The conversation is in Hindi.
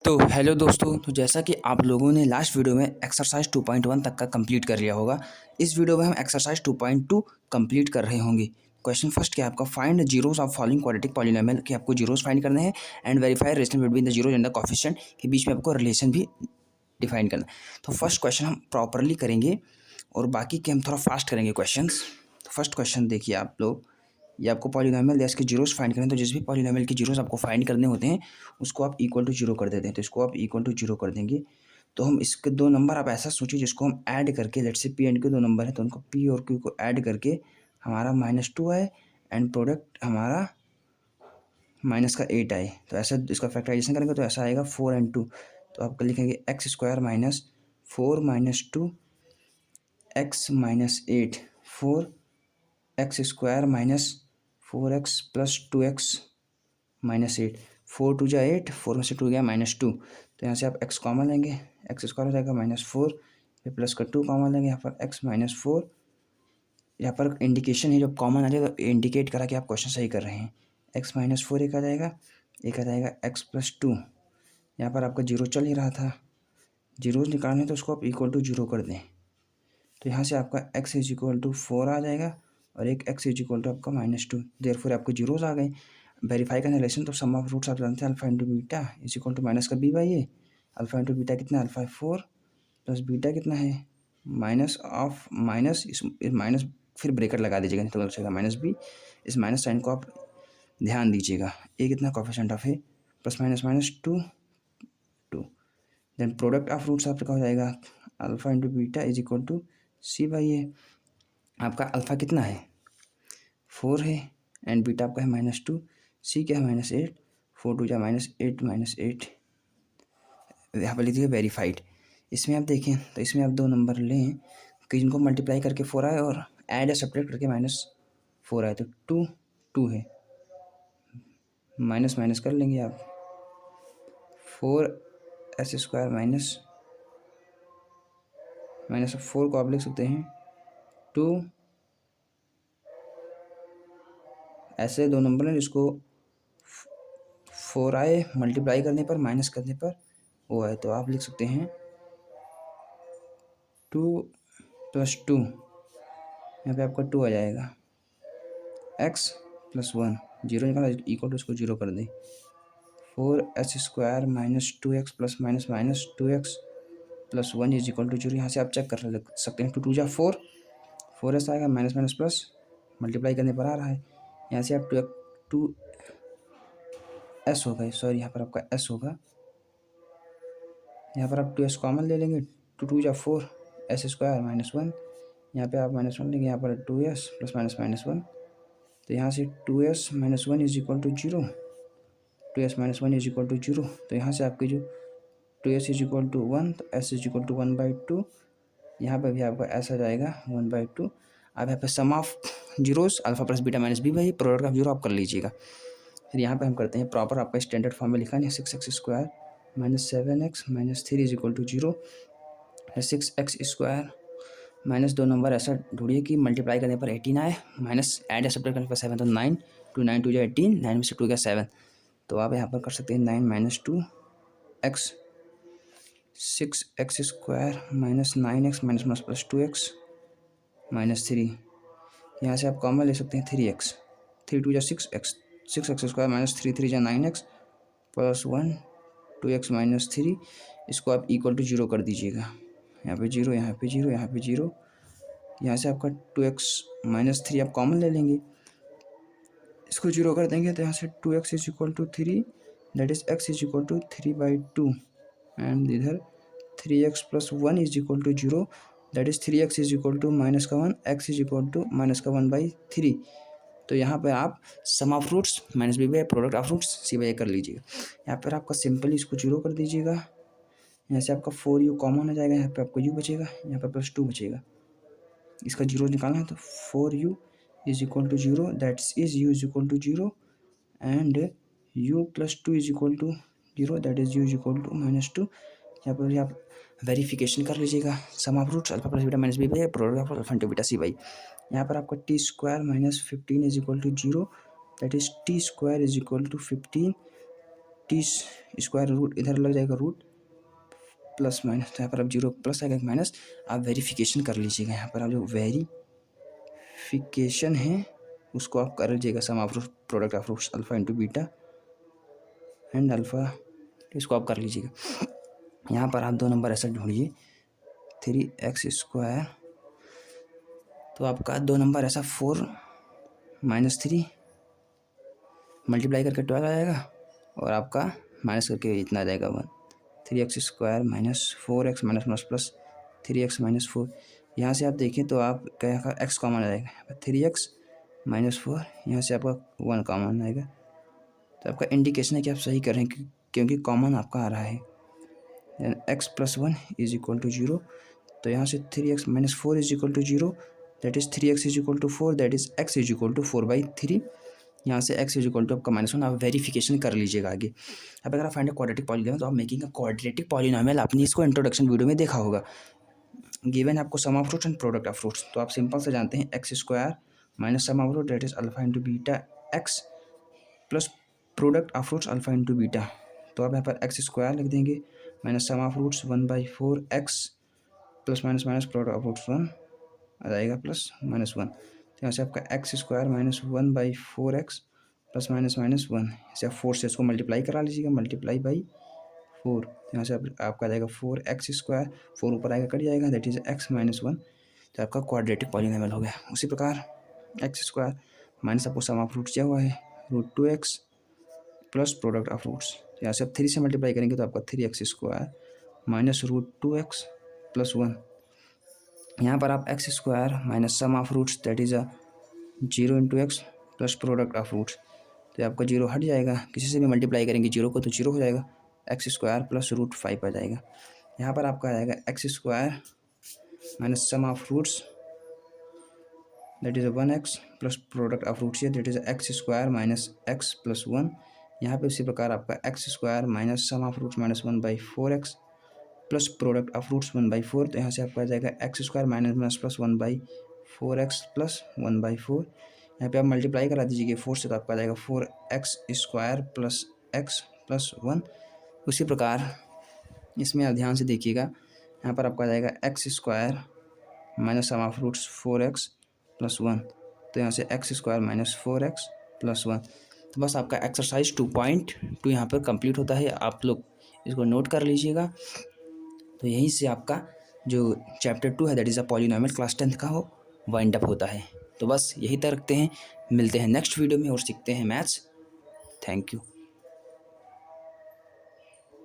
तो हेलो दोस्तों, तो जैसा कि आप लोगों ने लास्ट वीडियो में एक्सरसाइज 2.1 तक का कंप्लीट कर लिया होगा। इस वीडियो में हम एक्सरसाइज 2.2 कंप्लीट कर रहे होंगे। क्वेश्चन फर्स्ट क्या है आपका, find zeros of following quadratic polynomial कि आपको जीरोस फाइंड करने हैं and verify relation between the zeros and the coefficient के बीच में आपको रिलेशन भी डिफाइन करना है। तो फर्स्ट क्वेश्चन हम प्रॉपरली करेंगे और बाकी के हम थोड़ा फास्ट करेंगे क्वेश्चंस। तो फर्स्ट क्वेश्चन देखिए आप लोग, ये आपको पॉलिनोमियल या इसके जीरोस फाइंड करने हैं। तो जिस भी पॉलिनोमियल के जीरोस आपको फाइंड करने होते हैं उसको आप इक्वल टू जीरो कर देते हैं। तो इसको आप इक्वल टू जीरो कर देंगे। तो हम इसके दो नंबर आप ऐसा सोचिए जिसको हम ऐड करके, let's say P and Q दो नंबर है तो उनको पी और क्यू को ऐड करके हमारा -2 आए एंड प्रोडक्ट हमारा -8 आए। तो ऐसा इसका फैक्टराइजेशन करेंगे तो ऐसा आएगा 4 and 2। तो आप लिखेंगे x² - 4 - 2 x - 8 4 x² - 4x + 2x - 8 4 2 जा 8, 4 में से 2 गया -2। तो यहाँ से आप x कॉमन लेंगे, x² हो जाएगा -4, फिर प्लस का 2 कॉमन लेंगे, यहाँ पर x - 4। यहाँ पर इंडिकेशन है, जब कॉमन आ जाए तो इंडिकेट करा कि आप क्वेश्चन सही कर रहे हैं। x - 4 एक आ जाएगा x + 2। यहाँ पर आपका जीरो चल ही रहा था, जीरोज निकालने तो उसको आप इक्वल टू जीरो कर दें। तो यहाँ से आपका x = 4 आ जाएगा और एक x = आपका -2। देयरफॉर आपके जीरोज आ गए। वेरीफाई करना रिलेशन, तो सम ऑफ रूट्स आप जानते हैं, अल्फा इंटू बीटा = माइनस का b by A. Alpha into beta कितना है, अल्फा 4 प्लस बीटा कितना है माइनस ऑफ माइनस, इस माइनस फिर ब्रेकेट लगा दीजिएगा, नहीं तो लग जाएगा -b। इस माइनस साइन को आप ध्यान दीजिएगा। ए कितना coefficient of A, +- 2। Then product of roots आपका हो जाएगा alpha into beta = c by A. आपका अल्फा कितना है 4 है एंड बीटा आपका है -2, सी क्या है -8, 4 2 जा -8 -8। यहाँ पर लिखिए वेरीफाइड। इसमें आप देखें तो इसमें आप दो नंबर लें कि जिनको मल्टीप्लाई करके 4 आए और ऐड या सब्ट्रैक्ट करके -4 आए। तो 2 2 है, माइनस माइनस कर लेंगे आप, 4s² माइनस 4 को आप लिख सकते हैं 2। ऐसे दो नंबर हैं जिसको 4 आए मल्टीप्लाई करने पर, माइनस करने पर वो आए, तो आप लिख सकते हैं 2 + 2। यहाँ पे आपका 2 आ जाएगा, x + 1 जीरो निकाला इक्वल टू उसको जीरो कर दें। 4s² - 2x ± -2x + 1 = 0। यहाँ से आप चेक कर सकते हैं, 2 2 जा 4, 4s आएगा, माइनस माइनस प्लस मल्टीप्लाई करने पर आ रहा है। यहाँ से आप 2s होगा, सॉरी यहाँ पर आपका s होगा। यहाँ पर आप 2s कॉमन ले लेंगे, 2 2 जा 4, s² - 1। यहाँ पे आप -1 लेंगे, यहाँ पर 2s ± -1। तो यहाँ से 2s - 1 = 0, 2s - 1 = 0। तो यहाँ से आपके जो 2s = 1 तो s = 1/2। यहाँ पर भी आपका s आ जाएगा 1/2। अब यहाँ पे sum of zeros alpha plus beta minus b by product of zero आप कर लीजिएगा। फिर यहाँ पे हम करते हैं प्रॉपर, आपका स्टैंडर्ड फॉर्म में लिखा है 6x² - 7x - 3 = 0। 6x² माइनस दो नंबर ऐसा ढूंढिए कि मल्टीप्लाई करने पर 18 आए, माइनस ऐड या सब्ट्रैक्ट करने पर 7, तो 9 2 9 2 जा 18, 9 में से 2 गया 7। तो आप यहाँ पर कर सकते हैं 9 - 2x, 6x² - 9x - +2x - 3। यहाँ से आप कॉमन ले सकते हैं 3x, 3 2 जा 6x, 6x² - 3 3 जा 9x +1 2x - 3। इसको आप इक्वल टू 0 कर दीजिएगा। यहाँ पे 0, यहाँ पे 0, यहाँ पे 0। यहाँ से आपका 2x - 3 आप कॉमन ले लेंगे, इसको 0 कर देंगे तो यहाँ से 2x = 3, that is x = 3/2 and इधर 3x + 1 = 0, that is 3x = -1, x = -1/3। तो यहाँ पर आप sum of roots -b by product of roots c by कर लीजिएगा। यहाँ पर आपका सिंपली इसको 0 कर दीजिएगा। यहाँ से आपका 4u कॉमन हो जाएगा, यहाँ पे आपका u बचेगा, यहाँ पर +2 बचेगा। इसका जीरो निकालना है तो 4u = 0, that is u = 0 and u + 2 = 0, that is u = -2। यहाँ पर भी आप वेरिफिकेशन कर लीजिएगा। Sum of roots alpha plus beta minus b by product of alpha into beta c by. यहाँ पर आपका t² - 15 = 0, that is t² = 15 T square root इधर लग जाएगा रूट प्लस माइनस, तो यहाँ पर अब जीरो प्लस आएगा माइनस। आप वेरिफिकेशन कर लीजिएगा, यहाँ पर आप जो वेरिफिकेशन है उसको आप कर लीजिएगा, sum of product of roots alpha into beta and alpha, इसको आप कर लीजिएगा। यहाँ पर आप 2 नंबर ऐसा ढूंढिए 3x², तो आपका 2 नंबर ऐसा 4 - 3 मल्टीप्लाई करके 12 आ जाएगा और आपका माइनस करके इतना आ जाएगा 1। 3x² minus 4x minus minus plus 3x minus 4। यहाँ से आप देखें तो आप क्या x कॉमन आ जाएगा, 3x माइनस 4, यहाँ से आपका 1 कॉमन आएगा। तो आपका इंडिकेशन है कि आप सही कर रहे हैं क्योंकि कॉमन आपका आ रहा है। x + 1 इज इक्वल टू 0, तो यहाँ से 3x minus 4 is equal to 0, that is 3x is equal to 4, that is x is equal to 4/3। यहाँ से x इज इक्वल टू आपका -1, आप वेरिफिकेशन कर लीजिएगा आगे। अब अगर आप फाइंड क्वाड्रेटिक पॉलीनॉमियल, तो आप मेकिंग अ क्वाड्रेटिक पॉलीनॉमियल, आपने इसको इंट्रोडक्शन वीडियो में देखा होगा। गिवन आपको sum of roots and product of roots, तो आप सिंपल से जानते हैं x² minus sum of root that is alpha into beta x plus product of roots alpha into beta. तो आप यहाँ पर x² लिख देंगे minus sum of roots 1/4 x plus minus minus product of roots 1 आ जाएगा प्लस -1। तो यहाँ से आपका x² minus 1/4 x plus minus minus 1, इसे आप 4 से इसको मल्टीप्लाई करा लीजिएगा, मल्टीप्लाई बाई 4। यहाँ से आपका आ जाएगा 4x², 4 ऊपर आएगा कट जाएगा, दैट इज़ x माइनस 1। तो आपका क्वाड्रेटिक पॉलीनॉमियल हो गया। उसी प्रकार x² माइनस आपको सम ऑफ रूट्स दिया हुआ है √2x plus product of roots, यहाँ से आप 3 से मल्टीप्लाई करेंगे तो आपका 3x² माइनस √2x प्लस 1। यहाँ पर आप x² minus sum of roots that is 0 into x plus product of roots, तो आपका 0 हट जाएगा, किसी से भी मल्टीप्लाई करेंगे 0 को तो 0 हो जाएगा, x² प्लस √5 आ जाएगा। यहाँ पर आपका आ जाएगा x² minus sum of roots that is 1x plus product of roots that is x² minus x plus 1। यहाँ पे उसी प्रकार आपका x² minus sum of roots minus 1/4x plus product of roots 1/4, तो यहाँ से आपका आ जाएगा x² minus minus plus 1/4x plus 1/4। यहाँ पे आप मल्टीप्लाई करा दीजिए 4 से, तो आपका आ जाएगा 4x² प्लस x प्लस 1। उसी प्रकार इसमें आप ध्यान से देखिएगा, यहाँ पर आपका आ जाएगा x² minus sum of roots 4x plus 1, तो यहाँ से x² माइनस 4x प्लस 1। तो बस आपका एक्सरसाइज 2.2 यहाँ पर कंप्लीट होता है, आप लोग इसको नोट कर लीजिएगा। तो यहीं से आपका जो चैप्टर 2 है that is a polynomial class 10th का वो वाइंड अप होता है। तो बस यही तक रखते हैं, मिलते हैं नेक्स्ट वीडियो में और सीखते हैं मैथ्स। Thank you.